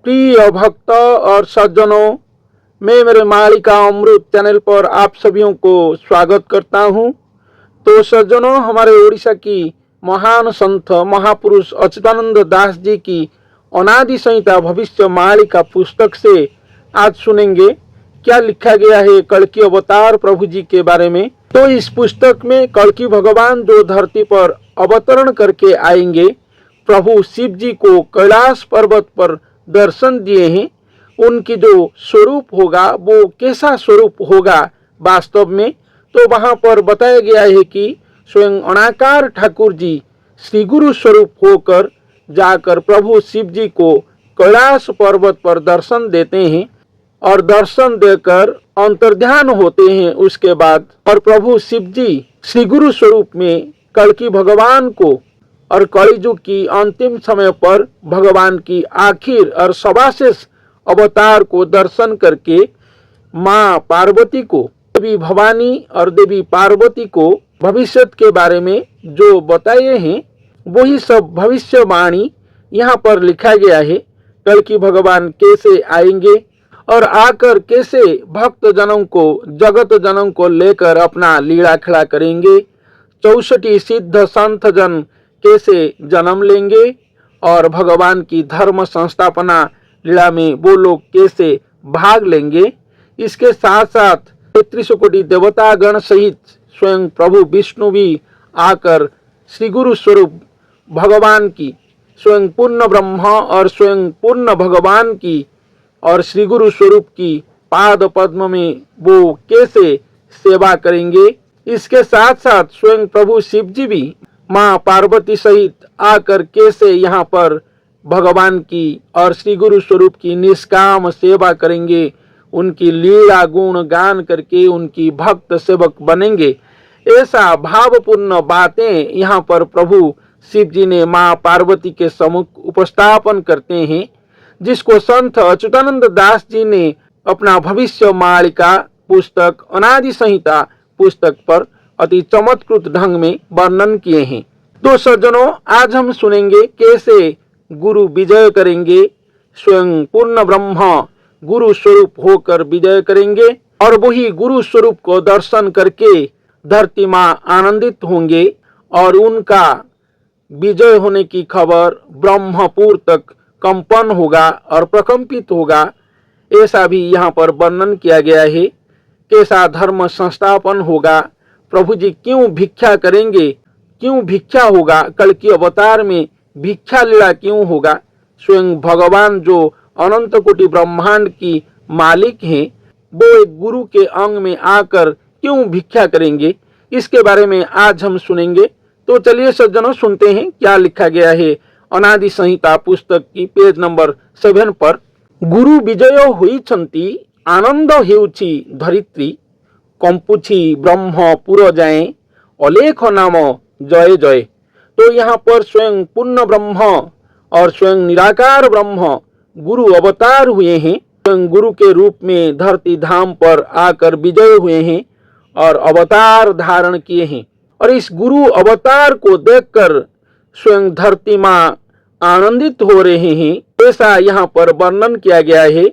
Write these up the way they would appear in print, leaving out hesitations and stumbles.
प्रिय भक्त और सज्जनों, मैं मेरे मालिका अमृत चैनल पर आप सभी को स्वागत करता हूं। तो सज्जनों, हमारे उड़ीसा की महान संत महापुरुष अच्युतानंद दास जी की अनादि संहिता भविष्य मालिका पुस्तक से आज सुनेंगे क्या लिखा गया है कल्कि अवतार प्रभु जी के बारे में। तो इस पुस्तक में कल्कि भगवान जो धरती पर अवतरण करके आएंगे, प्रभु शिव जी को कैलाश पर्वत पर दर्शन दिए हैं, उनकी जो स्वरूप होगा वो कैसा स्वरूप होगा वास्तव में, तो वहां पर बताया गया है कि स्वयं अनाकार ठाकुर जी श्री गुरु स्वरूप होकर जाकर प्रभु शिव जी को कैलाश पर्वत पर दर्शन देते हैं और दर्शन देकर अंतर्ध्यान होते हैं। उसके बाद और प्रभु शिव जी श्री गुरु स्वरूप में कल्कि भगवान को और कलियुग की अंतिम समय पर भगवान की आखिर और सवाशेष अवतार को दर्शन करके माँ पार्वती को, देवी भवानी और देवी पार्वती को भविष्य के बारे में जो बताए हैं वही सब भविष्यवाणी यहाँ पर लिखा गया है। कल्कि भगवान कैसे आएंगे और आकर कैसे भक्त जनों को, जगत जनों को लेकर अपना लीला खड़ा करेंगे, 64 सिद्ध संत जन कैसे जन्म लेंगे और भगवान की धर्म संस्थापना लीला में वो लोग कैसे भाग लेंगे। इसके साथ साथ 33 कोटि देवता गण सहित स्वयं प्रभु विष्णु भी आकर श्री गुरु स्वरूप भगवान की, स्वयं पूर्ण ब्रह्म और स्वयं पूर्ण भगवान की और श्री गुरु स्वरूप की पाद पद्म में वो कैसे सेवा करेंगे। इसके साथ साथ स्वयं प्रभु शिव जी भी माँ पार्वती सहित आकर कैसे यहाँ पर भगवान की और श्री गुरु स्वरूप की निष्काम सेवा करेंगे, उनकी लीला गुण गान करके उनकी भक्त सेवक बनेंगे। ऐसा भावपूर्ण बातें यहाँ पर प्रभु शिव जी ने माँ पार्वती के सम्मुख उपस्थापन करते हैं, जिसको संत अच्युतानंद दास जी ने अपना भविष्य मालिका पुस्तक अनादि संहिता पुस्तक पर अति चमत्कृत ढंग में वर्णन किए हैं। तो सज्जनों, आज हम सुनेंगे कैसे गुरु विजय करेंगे, स्वयं पूर्ण ब्रह्म गुरु स्वरूप होकर विजय करेंगे और वही गुरु स्वरूप को दर्शन करके धरती माँ आनंदित होंगे और उनका विजय होने की खबर ब्रह्मपुर तक कंपन होगा और प्रकंपित होगा। ऐसा भी यहाँ पर वर्णन किया गया है। कैसा धर्म संस्थापन होगा, प्रभु जी क्यों भिक्षा करेंगे, क्यों भिक्षा होगा, कल्कि अवतार में भिक्षा लीला क्यों होगा, स्वयं भगवान जो अनंत कोटि ब्रह्मांड की मालिक हैं वो एक गुरु के अंग में आकर क्यों भिक्षा करेंगे, इसके बारे में आज हम सुनेंगे। तो चलिए सज्जनों, सुनते हैं क्या लिखा गया है अनादि संहिता पुस्तक की पेज नंबर 7 पर। गुरु विजय हुई छंती आनंद हेउछि धरित्री, कंपुछि ब्रह्म पुर जाए अलेख नाम जय जय। तो यहाँ पर स्वयं पूर्ण ब्रह्म और स्वयं निराकार ब्रह्म गुरु अवतार हुए हैं, स्वयं गुरु के रूप में धरती धाम पर आकर विजय हुए हैं और अवतार धारण किए हैं। और इस गुरु अवतार को देखकर स्वयं धरती माँ आनंदित हो रहे हैं, ऐसा यहाँ पर वर्णन किया गया है।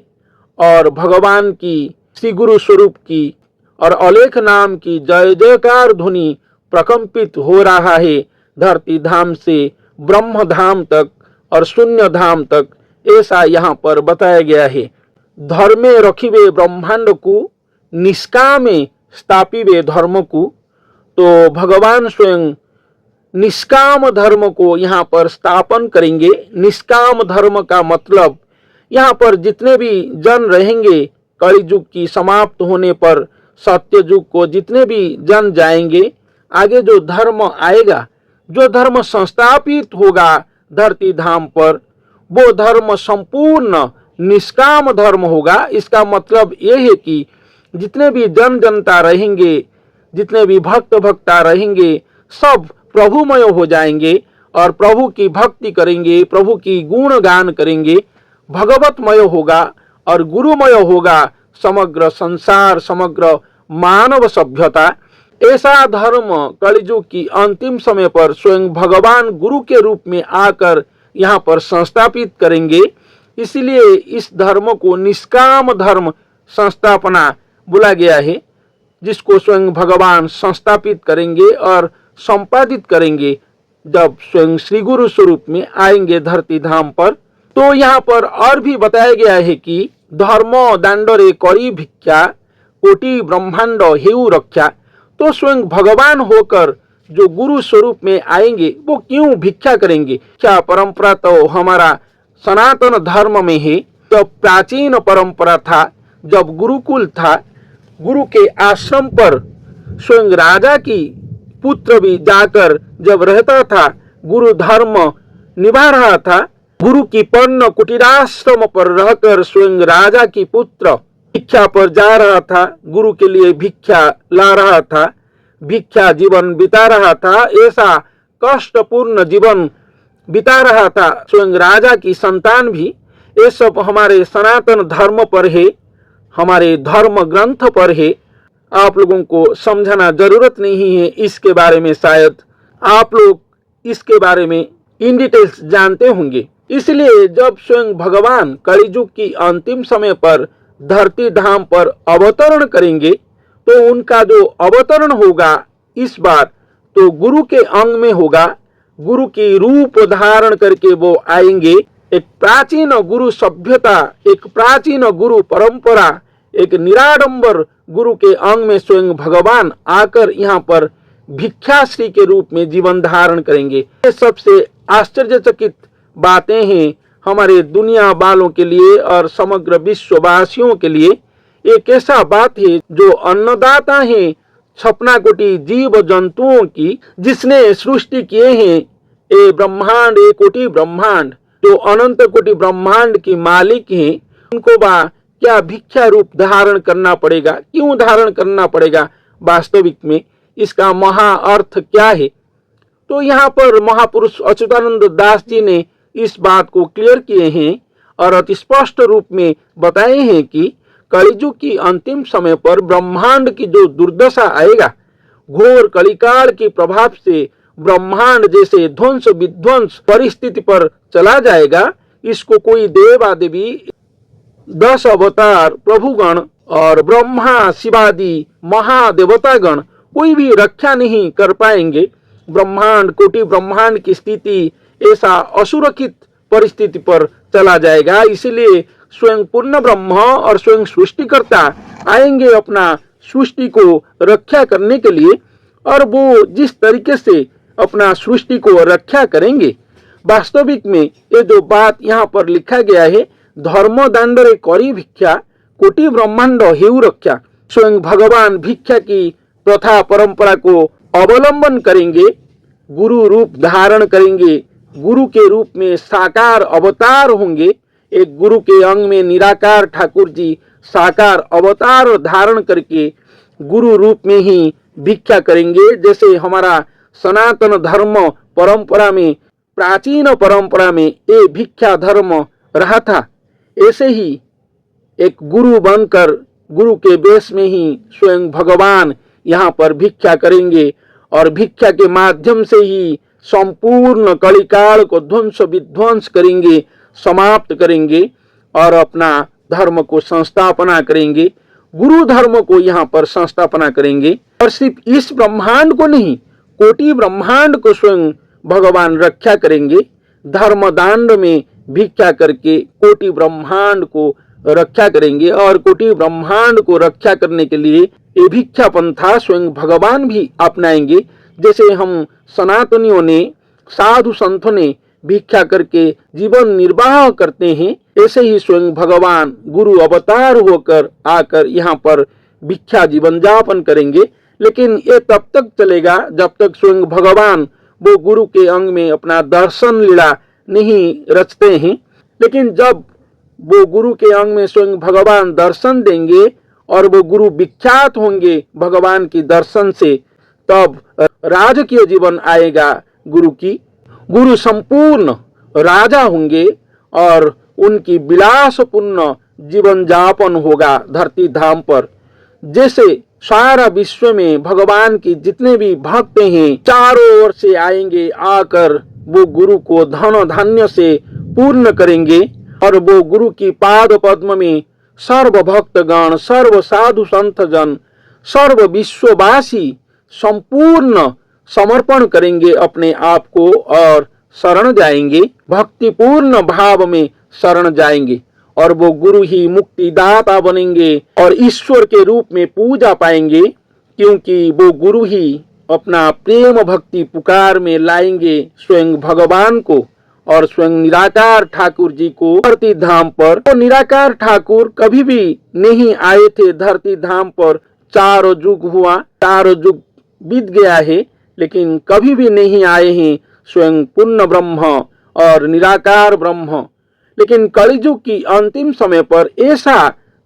और भगवान की, श्री गुरु स्वरूप की और अलेख नाम की जय जयकार ध्वनि प्रकंपित हो रहा है धरती धाम से ब्रह्म धाम तक और शून्य धाम तक, ऐसा यहाँ पर बताया गया है। धर्मे रखिबे ब्रह्मांड को, निष्कामे स्थापिबे धर्म को। तो भगवान स्वयं निष्काम धर्म को यहाँ पर स्थापन करेंगे। निष्काम धर्म का मतलब यहाँ पर जितने भी जन रहेंगे, कलियुग की समाप्त होने पर सत्ययुग को जितने भी जन जाएंगे, आगे जो धर्म आएगा, जो धर्म संस्थापित होगा धरती धाम पर, वो धर्म संपूर्ण निष्काम धर्म होगा। इसका मतलब ये है कि जितने भी जन जनता रहेंगे, जितने भी भक्त भक्ता रहेंगे, सब प्रभुमय हो जाएंगे और प्रभु की भक्ति करेंगे, प्रभु की गुण गान करेंगे, भगवतमय होगा और गुरुमय होगा समग्र संसार, समग्र मानव सभ्यता। ऐसा धर्म कलियुग की अंतिम समय पर स्वयं भगवान गुरु के रूप में आकर यहाँ पर संस्थापित करेंगे। इसीलिए इस धर्म को निष्काम धर्म संस्थापना बोला गया है, जिसको स्वयं भगवान संस्थापित करेंगे और संपादित करेंगे जब स्वयं श्री गुरु स्वरूप में आएंगे धरती धाम पर। तो यहाँ पर और भी बताया गया है कि धर्म दांडरे करी भिक्षा कोटि ब्रह्मांड हेउ रक्षा। तो स्वयं भगवान होकर जो गुरु स्वरूप में आएंगे वो क्यों भिक्षा करेंगे? क्या परंपरा तो हमारा सनातन धर्म में है। जब प्राचीन परंपरा था, जब गुरुकुल था, गुरु के आश्रम पर स्वयं राजा की पुत्र भी जाकर जब रहता था, गुरु धर्म निभा रहा था, गुरु की पर्ण कुटीराश्रम पर रहकर स्वयं राजा की पुत्र भिक्षा पर जा रहा था, गुरु के लिए भिक्षा ला रहा था, भिक्षा जीवन बिता रहा था, ऐसा कष्टपूर्ण जीवन बिता रहा था स्वयं राजा की संतान भी। ये सब हमारे सनातन धर्म पर है, हमारे धर्म ग्रंथ पर है। आप लोगों को समझाना जरूरत नहीं है इसके बारे में, शायद आप लोग इसके बारे में इन डिटेल्स जानते होंगे। इसलिए जब स्वयं भगवान कलियुग की अंतिम समय पर धरती धाम पर अवतरण करेंगे तो उनका जो अवतरण होगा इस बार तो गुरु के अंग में होगा। गुरु की रूप धारण करके वो आएंगे। एक प्राचीन गुरु सभ्यता, एक प्राचीन गुरु परंपरा, एक निराडंबर गुरु के अंग में स्वयं भगवान आकर यहाँ पर भिक्षाश्री के रूप में जीवन धारण करेंगे। ये सबसे आश्चर्यचकित बातें हैं हमारे दुनिया वालों के लिए और समग्र विश्ववासियों के लिए। एक ऐसा बात है जो अन्नदाता है छपना कोटि जीव जंतुओं की, जिसने सृष्टि किए हैं ये ब्रह्मांड, ये कोटि ब्रह्मांड, जो अनंत कोटि ब्रह्मांड की मालिक हैं, उनको बा क्या भिक्षा रूप धारण करना पड़ेगा? क्यों धारण करना पड़ेगा? वास्तविक में इसका महा अर्थ क्या है? तो यहाँ पर महापुरुष अच्युतानंद दास जी ने इस बात को क्लियर किए हैं और अति स्पष्ट रूप में बताए हैं कि कलियुग की अंतिम समय पर ब्रह्मांड की जो दुर्दशा आएगा, घोर कलिकाल के प्रभाव से ब्रह्मांड जैसे ध्वंस विध्वंस परिस्थिति पर चला जाएगा, इसको कोई देवादेवी 10 अवतार प्रभुगण और ब्रह्मा शिवादि महादेवतागण कोई भी रक्षा नहीं कर पाएंगे। ब्रह्मांड कोटि ब्रह्मांड की स्थिति ऐसा असुरक्षित परिस्थिति पर चला जाएगा। इसलिए स्वयं पूर्ण ब्रह्म और स्वयं सृष्टिकर्ता आएंगे अपना सृष्टि को रक्षा करने के लिए, और वो जिस तरीके से अपना सृष्टि को रक्षा करेंगे, वास्तविक में ये जो बात यहाँ पर लिखा गया है, धर्म दांडरे करी भिक्षा कोटि ब्रह्मांड हेउ रक्षा, स्वयं भगवान भिक्षा की प्रथा परंपरा को अवलंबन करेंगे, गुरु रूप धारण करेंगे, गुरु के रूप में साकार अवतार होंगे। एक गुरु के अंग में निराकार ठाकुर जी साकार अवतार धारण करके गुरु रूप में ही भिक्षा करेंगे। जैसे हमारा सनातन धर्म परंपरा में, प्राचीन परंपरा में ये भिक्षा धर्म रहा था, ऐसे ही एक गुरु बनकर गुरु के वेश में ही स्वयं भगवान यहाँ पर भिक्षा करेंगे और भिक्षा के माध्यम से ही संपूर्ण कलिकाल को ध्वंस विध्वंस करेंगे, समाप्त करेंगे और अपना धर्म को संस्थापना करेंगे, गुरु धर्म को यहाँ पर संस्थापना करेंगे। और सिर्फ इस ब्रह्मांड को नहीं, कोटि ब्रह्मांड को स्वयं भगवान रक्षा करेंगे। धर्म दांड में भिक्षा करके कोटि ब्रह्मांड को रक्षा करेंगे और कोटि ब्रह्मांड को रक्षा करने के लिए ये भिक्षा पंथा स्वयं भगवान भी अपनाएंगे। जैसे हम सनातनियों ने, साधु संतों ने भिक्षा करके जीवन निर्वाह करते हैं, ऐसे ही स्वयं भगवान गुरु अवतार होकर आकर यहाँ पर भिक्षा जीवन यापन करेंगे। लेकिन ये तब तक चलेगा जब तक स्वयं भगवान वो गुरु के अंग में अपना दर्शन लीला नहीं रचते हैं। लेकिन जब वो गुरु के अंग में स्वयं भगवान दर्शन देंगे और वो गुरु विख्यात होंगे भगवान की दर्शन से, तब राजकीय जीवन आएगा गुरु की। गुरु संपूर्ण राजा होंगे और उनकी विलासपूर्ण जीवन यापन होगा धरती धाम पर। जैसे सारा विश्व में भगवान की जितने भी भक्त हैं चारों ओर से आएंगे, आकर वो गुरु को धन धान्य से पूर्ण करेंगे और वो गुरु की पाद पद्म में सर्व भक्तगण, सर्व साधु संत जन, सर्व विश्ववासी संपूर्ण समर्पण करेंगे अपने आप को और शरण जाएंगे, भक्तिपूर्ण भाव में शरण जाएंगे और वो गुरु ही मुक्तिदाता बनेंगे और ईश्वर के रूप में पूजा पाएंगे, क्योंकि वो गुरु ही अपना प्रेम भक्ति पुकार में लाएंगे स्वयं भगवान को और स्वयं निराकार ठाकुर जी को धरती धाम पर। तो निराकार ठाकुर कभी भी नहीं आए थे धरती धाम पर, 4 युग हुआ, 4 युग बीत गया है, लेकिन कभी भी नहीं आए हैं स्वयं पूर्ण ब्रह्म और निराकार ब्रह्म। लेकिन कलियुग की अंतिम समय पर ऐसा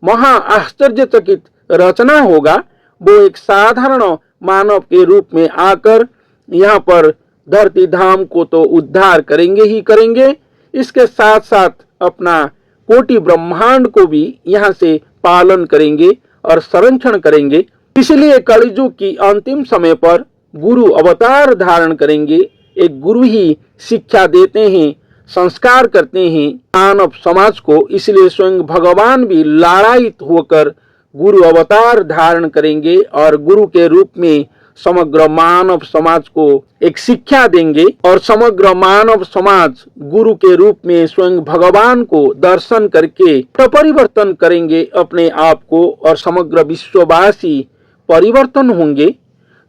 महा आश्चर्यचकित रचना होगा, वो एक साधारण मानव के रूप में आकर यहाँ पर धरती धाम को तो उद्धार करेंगे ही करेंगे, इसके साथ साथ अपना कोटि ब्रह्मांड को भी यहाँ से पालन करेंगे और संरक्षण करेंगे। इसलिए कलियुग की अंतिम समय पर गुरु अवतार धारण करेंगे। एक गुरु ही शिक्षा देते हैं, संस्कार करते हैं मानव समाज को, इसलिए स्वयं भगवान भी लालायित होकर गुरु अवतार धारण करेंगे और गुरु के रूप में समग्र मानव समाज को एक शिक्षा देंगे और समग्र मानव समाज गुरु के रूप में स्वयं भगवान को दर्शन करके परिवर्तन करेंगे अपने आप को और समग्र विश्ववासी परिवर्तन होंगे।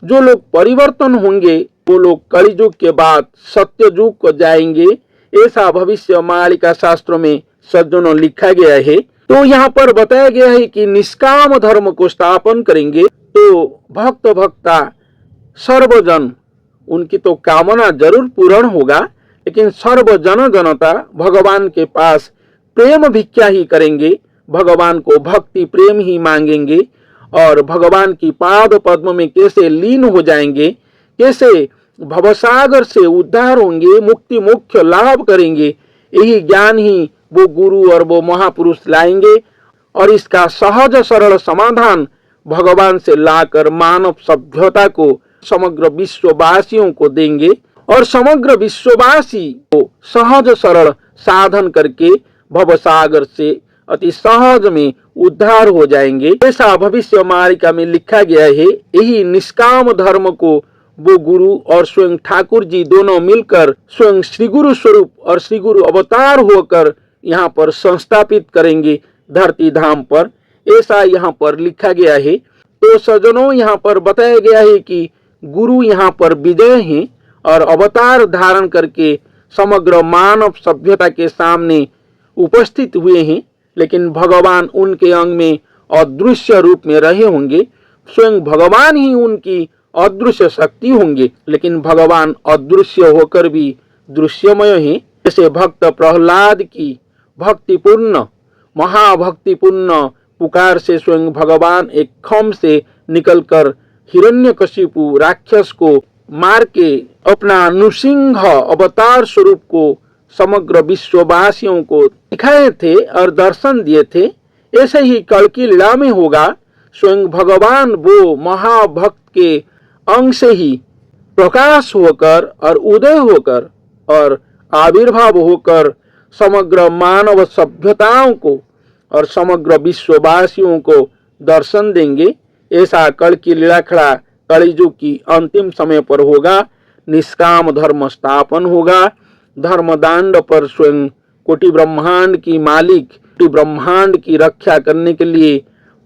जो लोग परिवर्तन होंगे वो लोग कलियुग के बाद सत्य युग को जाएंगे, ऐसा भविष्य मालिका शास्त्रों में सज्जनों लिखा गया है। तो यहाँ पर बताया गया है कि निष्काम धर्म को स्थापन करेंगे तो भक्त भक्ता सर्वजन उनकी तो कामना जरूर पूर्ण होगा, लेकिन सर्वजन जनता भगवान के पास प्रेम भिक्षा ही करेंगे, भगवान को भक्ति प्रेम ही मांगेंगे और भगवान की पाद पद्म में कैसे लीन हो जाएंगे, कैसे भवसागर से उद्धार होंगे, मुक्ति मोक्ष लाभ करेंगे, यही ज्ञान ही वो गुरु और वो महापुरुष लाएंगे और इसका सहज सरल समाधान भगवान से लाकर मानव सभ्यता को समग्र विश्ववासियों को देंगे और समग्र विश्ववासी को सहज सरल साधन करके भवसागर से अति सहज में उद्धार हो जाएंगे। ऐसा भविष्य मालिका में लिखा गया है। यही निष्काम धर्म को वो गुरु और स्वयं ठाकुर जी दोनों मिलकर स्वयं श्री गुरु स्वरूप और श्री गुरु अवतार होकर यहाँ पर संस्थापित करेंगे धरती धाम पर, ऐसा यहाँ पर लिखा गया है। तो सज्जनों, यहाँ पर बताया गया है कि गुरु यहाँ पर विजय हैं और अवतार धारण करके समग्र मानव सभ्यता के सामने उपस्थित हुए हैं, लेकिन भगवान उनके अंग में अदृश्य रूप में रहे होंगे, स्वयं भगवान ही उनकी अदृश्य शक्ति होंगे, लेकिन भगवान अदृश्य होकर भी दृश्यमय हैं। जैसे भक्त प्रहलाद की भक्तिपूर्ण महाभक्तिपूर्ण पुकार से स्वयं भगवान एक खम्भ से निकलकर हिरण्यकशिपु राक्षस को मार के अपना नृसिंह अवतार स्वरूप को समग्र विश्ववासियों को दिखाए थे और दर्शन दिए थे। ऐसे ही कल की लीला में होगा, स्वयं भगवान वो महाभक्त के अंग से ही प्रकाश होकर और उदय होकर और आविर्भाव होकर समग्र मानव सभ्यताओं को और समग्र विश्ववासियों को दर्शन देंगे। ऐसा कल की लीलाखड़ा कलियुग की अंतिम समय पर होगा। निष्काम धर्म स्थापन होगा। धर्मदांड पर स्वयं कोटि ब्रह्मांड की मालिक कोटि ब्रह्मांड की रक्षा करने के लिए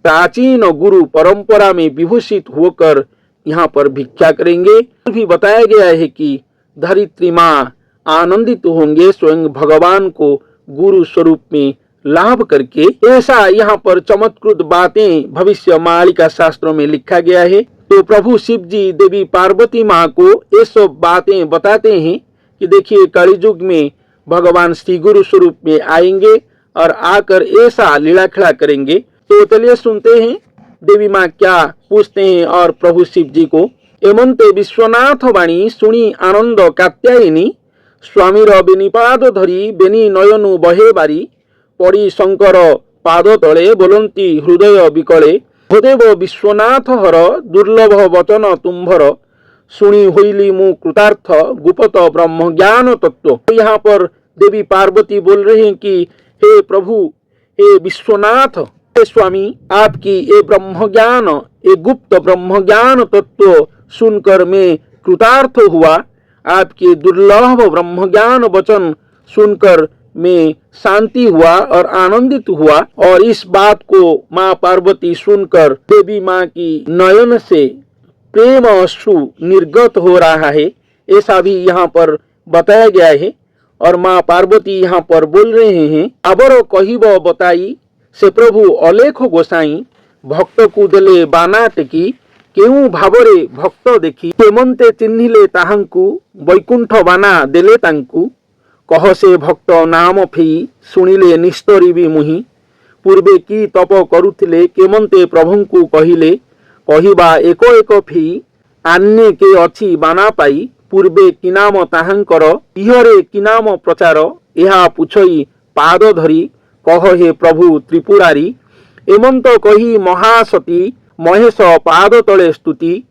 प्राचीन गुरु परंपरा में विभूषित होकर यहाँ पर भिक्षा करेंगे। भी बताया गया है कि धरित्री माँ आनंदित होंगे स्वयं भगवान को गुरु स्वरूप में लाभ करके। ऐसा यहाँ पर चमत्कृत बातें भविष्य मालिका शास्त्रों में लिखा गया है। तो प्रभु शिव जी देवी पार्वती माँ को ये सब बातें बताते हैं कि देखिए कलियुग में भगवान श्री गुरु स्वरूप में आएंगे और आकर ऐसा लीलाखड़ा करेंगे। तो चलिए सुनते हैं देवी माँ क्या पूछते हैं और प्रभु शिव जी को। एमंते विश्वनाथ वाणी सुनी आनंद कात्यायिनी स्वामी बेनिपाद धरी बेनी नयनु बहे बारी पड़ी शंकर पाद तले बोलंती हृदय विकले भदेव विश्वनाथ हर दुर्लभ वचन तुम्भर सुनी होइली मु कृतार्थ गुपत ब्रह्म ज्ञान तत्व। तो यहाँ पर देवी पार्वती बोल रहे हैं कि हे प्रभु, हे विश्वनाथ, हे स्वामी, आपकी ये ब्रह्म ज्ञान, ये गुप्त ब्रह्म ज्ञान तत्व सुनकर मैं कृतार्थ हुआ। आपके दुर्लभ ब्रह्म ज्ञान वचन सुनकर मैं शांति हुआ और आनंदित हुआ। और इस बात को माँ पार्वती सुनकर देवी माँ की नयन से प्रेम अश्रु निर्गत हो रहा है, ऐसा भी यहाँ पर बताया गया है। और माँ पार्वती यहाँ पर बोल रहे हैं, आबर कहिब बताई से प्रभु अलेख गोसाई, भक्त को देले बाना टेकी, केउ भावरे भक्त देखी, केमंते चिन्हिले ताहांकु, वैकुंठ बाना देले तांकु, कह से भक्त नाम फेई, सुनिले निस्तरी मुहि, पूर्वे की तप करुथिले, केमंते प्रभुंकु कहिले, कहिबा एको एको फेई, आन्ने के अछि बाना पाई, पूर्वे कि नाम ताहांकर, इहरे कि नाम प्रचार, यहा पुछई पाद धरी, कह हे प्रभु त्रिपुरारी, एमंत कही महासती, महेश पाद तले स्तुति।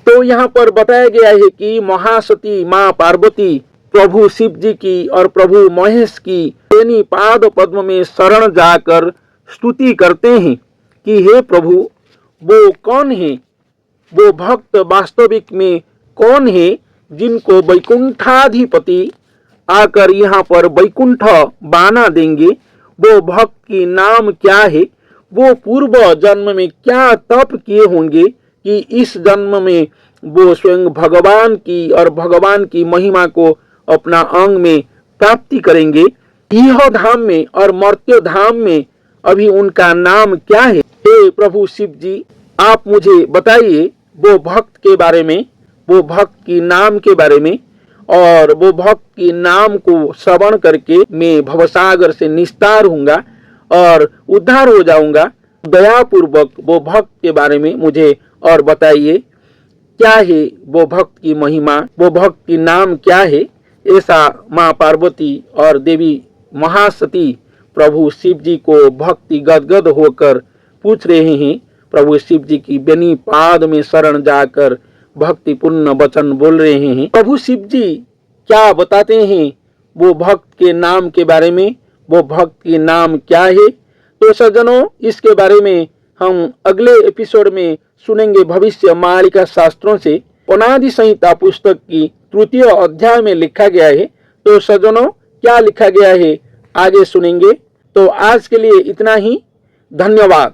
तो यहाँ पर बताया गया है कि महासती माँ पार्वती प्रभु शिव जी की और प्रभु महेश की तेनी पाद पद्म में शरण जाकर स्तुति करते हैं कि हे प्रभु, वो कौन है, वो भक्त वास्तविक में कौन है जिनको वैकुंठाधिपति आकर यहाँ पर वैकुंठ बाना देंगे। वो भक्त की नाम क्या है, वो पूर्व जन्म में क्या तप किए होंगे कि इस जन्म में वो स्वयं भगवान की और भगवान की महिमा को अपना अंग में प्राप्ति करेंगे। यह धाम में और मर्त्य धाम में अभी उनका नाम क्या है। हे प्रभु शिव जी, आप मुझे बताइए वो भक्त के बारे में, वो भक्त की नाम के बारे में, और वो भक्त की नाम को श्रवण करके मैं भवसागर से निस्तार होऊंगा और उद्धार हो जाऊंगा। दयापूर्वक वो भक्त के बारे में मुझे और बताइए, क्या है वो भक्त की महिमा, वो भक्त की नाम क्या है। ऐसा माँ पार्वती और देवी महासती प्रभु शिव जी को भक्ति गदगद होकर पूछ रहे हैं। प्रभु शिव जी की बेनी पाद में शरण जाकर भक्तिपूर्ण वचन बोल रहे हैं। प्रभु शिव जी क्या बताते हैं वो भक्त के नाम के बारे में, वो भक्त की नाम क्या है। तो सज्जनों, इसके बारे में हम अगले एपिसोड में सुनेंगे भविष्य मालिका शास्त्रों से। अनादि संहिता पुस्तक की तृतीय अध्याय में लिखा गया है। तो सज्जनों, क्या लिखा गया है आगे सुनेंगे। तो आज के लिए इतना ही। धन्यवाद।